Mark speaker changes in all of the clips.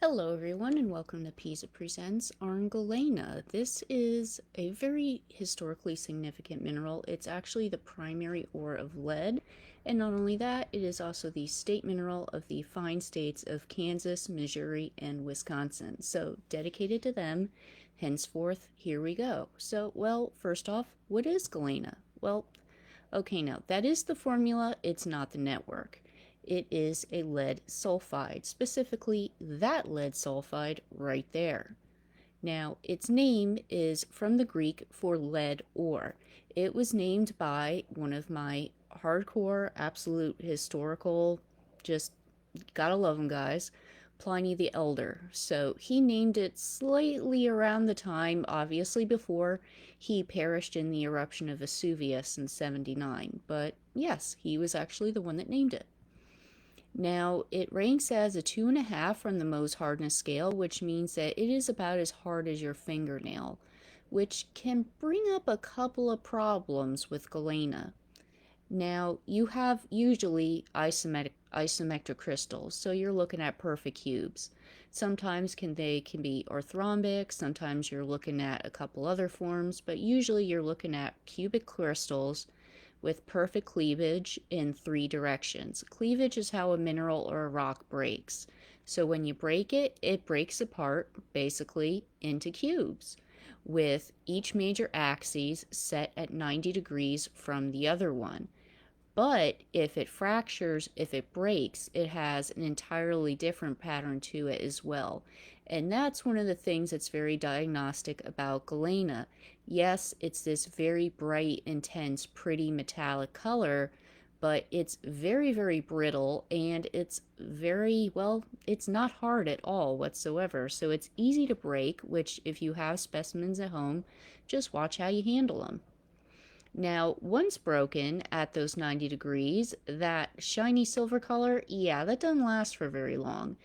Speaker 1: Hello everyone and welcome to PESA Presents on Galena. This is a very historically significant mineral. It's actually the primary ore of lead, and not only that, it is also the state mineral of the fine states of Kansas, Missouri, and Wisconsin. So dedicated to them, henceforth, here we go. First off, what is Galena? Okay, now that is the formula, it's not the network. It is a lead sulfide, specifically that lead sulfide right there. Now, its name is from the Greek for lead ore. It was named by one of my hardcore, absolute historical, just gotta love him guys, Pliny the Elder. So he named it slightly around the time, obviously before he perished in the eruption of Vesuvius in 79. But yes, he was actually the one that named it. Now, it ranks as a 2.5 on the Mohs hardness scale, which means that it is about as hard as your fingernail, which can bring up a couple of problems with Galena. Now, you have usually isometric crystals, so you're looking at perfect cubes. Sometimes they can be orthorhombic, sometimes you're looking at a couple other forms, but usually you're looking at cubic crystals with perfect cleavage in 3 directions. Cleavage is how a mineral or a rock breaks. So when you break it, it breaks apart basically into cubes, with each major axis set at 90 degrees from the other one. But if it fractures, if it breaks, it has an entirely different pattern to it as well. And that's one of the things that's very diagnostic about Galena. Yes, it's this very bright, intense, pretty metallic color, but it's very, very brittle and it's it's not hard at all whatsoever. So it's easy to break, which if you have specimens at home, just watch how you handle them. Now, once broken at those 90 degrees, that shiny silver color, yeah, that doesn't last for very long.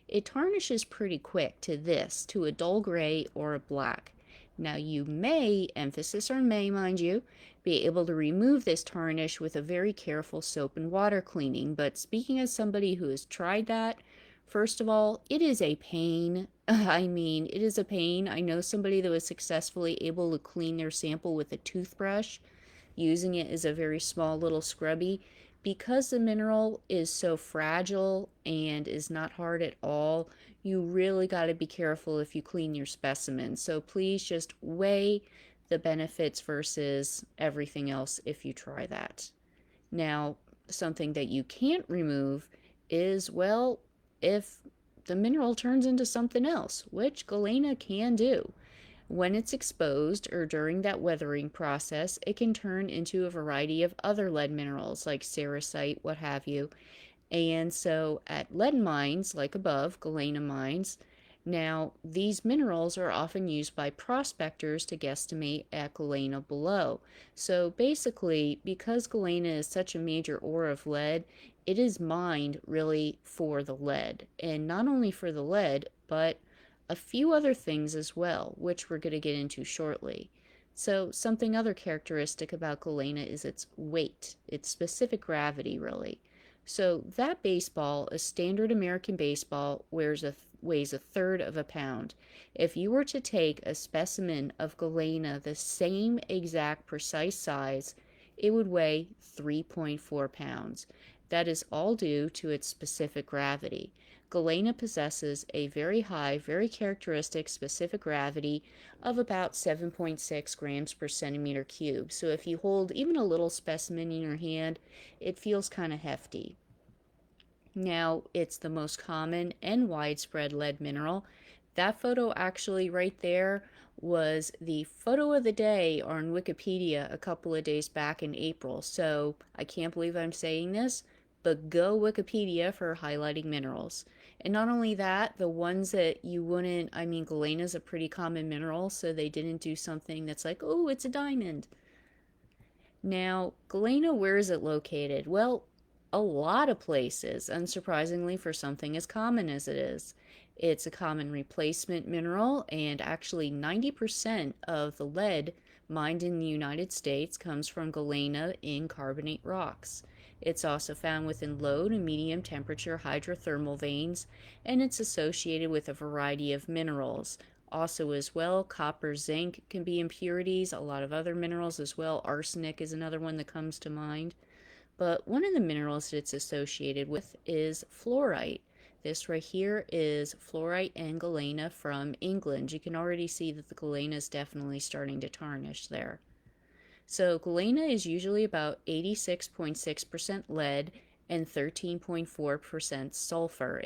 Speaker 1: It tarnishes pretty quick to a dull gray or a black. Now, you may, emphasis on may, mind you, be able to remove this tarnish with a very careful soap and water cleaning. But speaking as somebody who has tried that, first of all, it is a pain. It is a pain. I know somebody that was successfully able to clean their sample with a toothbrush, using it as a very small little scrubby. Because the mineral is so fragile and is not hard at all, you really got to be careful if you clean your specimen. So please just weigh the benefits versus everything else if you try that. Now, something that you can't remove is, if the mineral turns into something else, which galena can do. When it's exposed or during that weathering process, it can turn into a variety of other lead minerals like cerussite, what have you. And so at lead mines, like above, galena mines, now these minerals are often used by prospectors to guesstimate at galena below. So basically, because galena is such a major ore of lead, it is mined really for the lead. And not only for the lead, but a few other things as well, which we're going to get into shortly. So something other characteristic about galena is its weight, its specific gravity, really. So that baseball, a standard American baseball, weighs a third of a pound. If you were to take a specimen of galena the same exact precise size, it would weigh 3.4 pounds. That is all due to its specific gravity. Galena possesses a very high, very characteristic specific gravity of about 7.6 grams per centimeter cube. So if you hold even a little specimen in your hand, it feels kind of hefty. Now, it's the most common and widespread lead mineral. That photo actually right there was the photo of the day on Wikipedia a couple of days back in April. So I can't believe I'm saying this, but go Wikipedia for highlighting minerals. And not only that, the ones that you wouldn't, galena's a pretty common mineral, so they didn't do something that's like, oh, it's a diamond. Now, galena, where is it located? Well, a lot of places, unsurprisingly for something as common as it is. It's a common replacement mineral, and actually 90% of the lead mined in the United States comes from galena in carbonate rocks. It's also found within low to medium temperature hydrothermal veins, and it's associated with a variety of minerals. Also, as well, copper, zinc can be impurities, a lot of other minerals as well. Arsenic is another one that comes to mind. But one of the minerals that it's associated with is fluorite. This right here is fluorite and galena from England. You can already see that the galena is definitely starting to tarnish there. So galena is usually about 86.6% lead and 13.4% sulfur.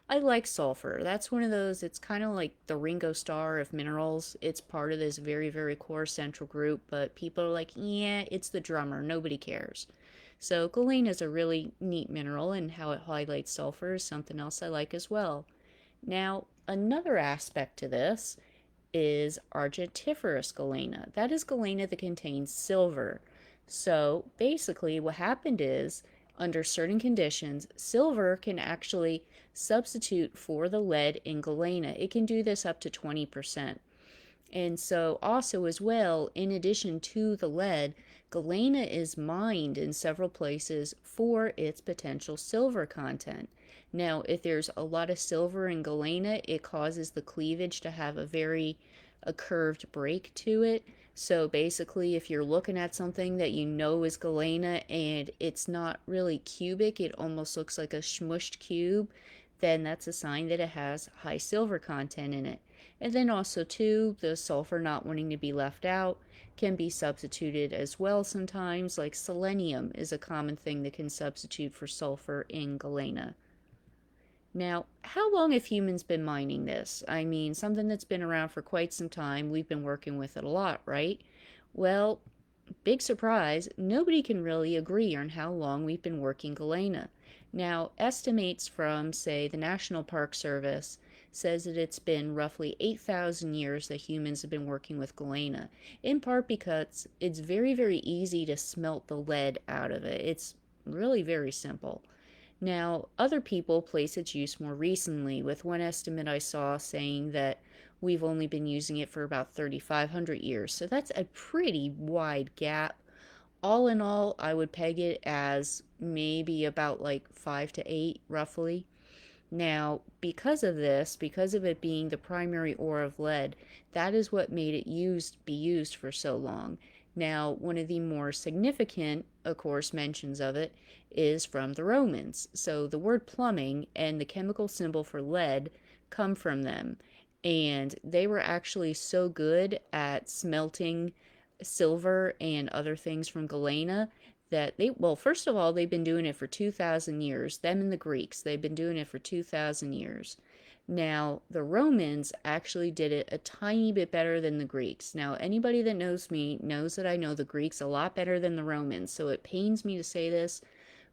Speaker 1: I like sulfur. That's one of those, it's kind of like the Ringo Starr of minerals. It's part of this very, very core central group, but people are like, yeah, it's the drummer. Nobody cares. So galena is a really neat mineral, and how it highlights sulfur is something else I like as well. Now, another aspect to this is argentiferous galena. That is galena that contains silver. So basically, what happened is, under certain conditions, silver can actually substitute for the lead in galena. It can do this up to 20%. And so, also, as well, in addition to the lead, galena is mined in several places for its potential silver content. Now, if there's a lot of silver in galena, it causes the cleavage to have a curved break to it. So basically, if you're looking at something that you know is galena and it's not really cubic, it almost looks like a smushed cube, then that's a sign that it has high silver content in it. And then also too, the sulfur not wanting to be left out can be substituted as well sometimes, like selenium is a common thing that can substitute for sulfur in galena. Now, how long have humans been mining this? I mean, something that's been around for quite some time. We've been working with it a lot, right? Well, big surprise, nobody can really agree on how long we've been working galena. Now, estimates from, say, the National Park Service says that it's been roughly 8,000 years that humans have been working with galena, in part because it's very, very easy to smelt the lead out of it. It's really very simple. Now, other people place its use more recently, with one estimate I saw saying that we've only been using it for about 3,500 years. So that's a pretty wide gap. All in all, I would peg it as maybe about like 5 to 8, roughly. Now, because of this, because of it being the primary ore of lead, that is what made it be used for so long. Now, one of the more significant, of course, mentions of it is from the Romans. So the word plumbing and the chemical symbol for lead come from them. And they were actually so good at smelting silver and other things from galena that well, first of all, they've been doing it for 2,000 years. Them and the Greeks, they've been doing it for 2,000 years. Now, the Romans actually did it a tiny bit better than the Greeks. Now, anybody that knows me knows that I know the Greeks a lot better than the Romans, so it pains me to say this,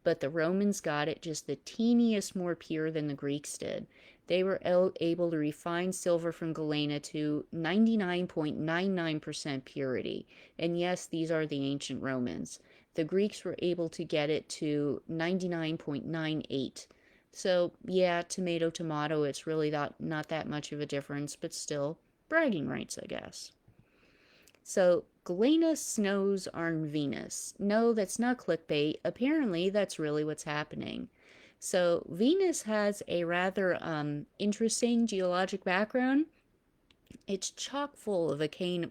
Speaker 1: but the Romans got it just the teeniest more pure than the Greeks did. They were able to refine silver from galena to 99.99% purity. And yes, these are the ancient Romans. The Greeks were able to get it to 99.98. So, yeah, tomato, tomato, it's really not that much of a difference, but still, bragging rights, I guess. So, Galena snows on Venus. No, that's not clickbait. Apparently, that's really what's happening. So, Venus has a rather interesting geologic background. It's chock full of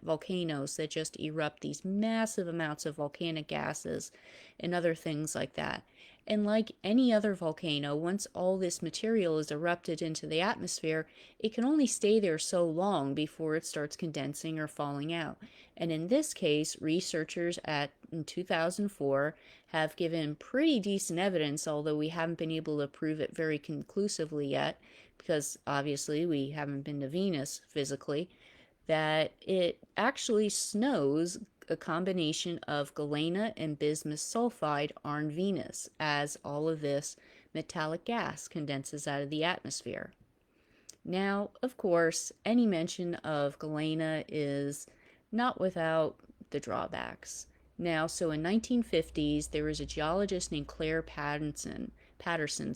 Speaker 1: volcanoes that just erupt these massive amounts of volcanic gases and other things like that. And like any other volcano, once all this material is erupted into the atmosphere, it can only stay there so long before it starts condensing or falling out. And in this case, researchers in 2004 have given pretty decent evidence, although we haven't been able to prove it very conclusively yet, because obviously we haven't been to Venus physically, that it actually snows a combination of galena and bismuth sulfide on Venus as all of this metallic gas condenses out of the atmosphere. Now, of course, any mention of galena is not without the drawbacks. Now, so in 1950s, there was a geologist named Claire Patterson,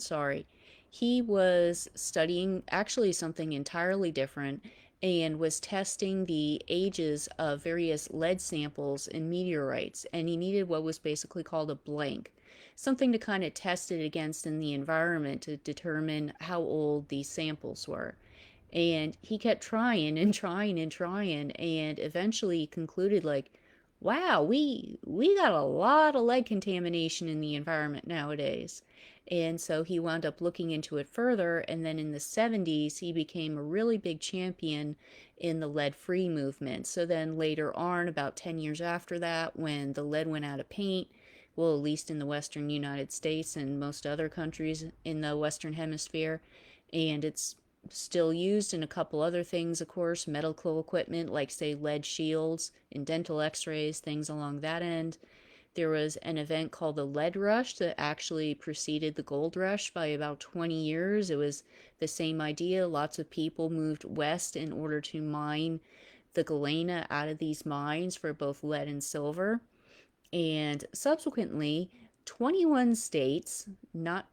Speaker 1: sorry. He was studying actually something entirely different and was testing the ages of various lead samples in meteorites, and he needed what was basically called a blank. something to kind of test it against in the environment to determine how old these samples were. And he kept trying and trying and trying, and eventually concluded like, wow, we got a lot of lead contamination in the environment nowadays. And so he wound up looking into it further, and then in the 70s he became a really big champion in the lead free movement. So then later on, about 10 years after that, when the lead went out of paint, well, at least in the western United States and most other countries in the western hemisphere, and it's still used in a couple other things, of course, medical equipment like, say, lead shields and dental x-rays, things along that end. There was an event called the Lead Rush that actually preceded the Gold Rush by about 20 years. It was the same idea. Lots of people moved west in order to mine the Galena out of these mines for both lead and silver. And subsequently, 21 states, not,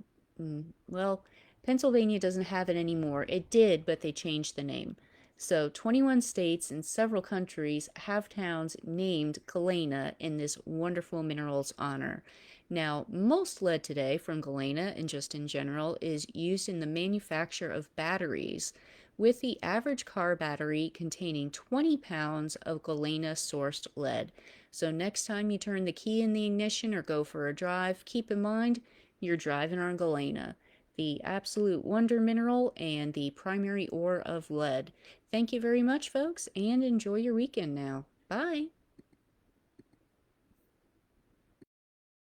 Speaker 1: well, Pennsylvania doesn't have it anymore. It did, but they changed the name. So 21 states and several countries have towns named Galena in this wonderful mineral's honor. Now, most lead today from Galena and just in general is used in the manufacture of batteries, with the average car battery containing 20 pounds of Galena sourced lead. So next time you turn the key in the ignition or go for a drive, keep in mind you're driving on Galena, the absolute wonder mineral and the primary ore of lead. Thank you very much, folks, and enjoy your weekend now. Bye.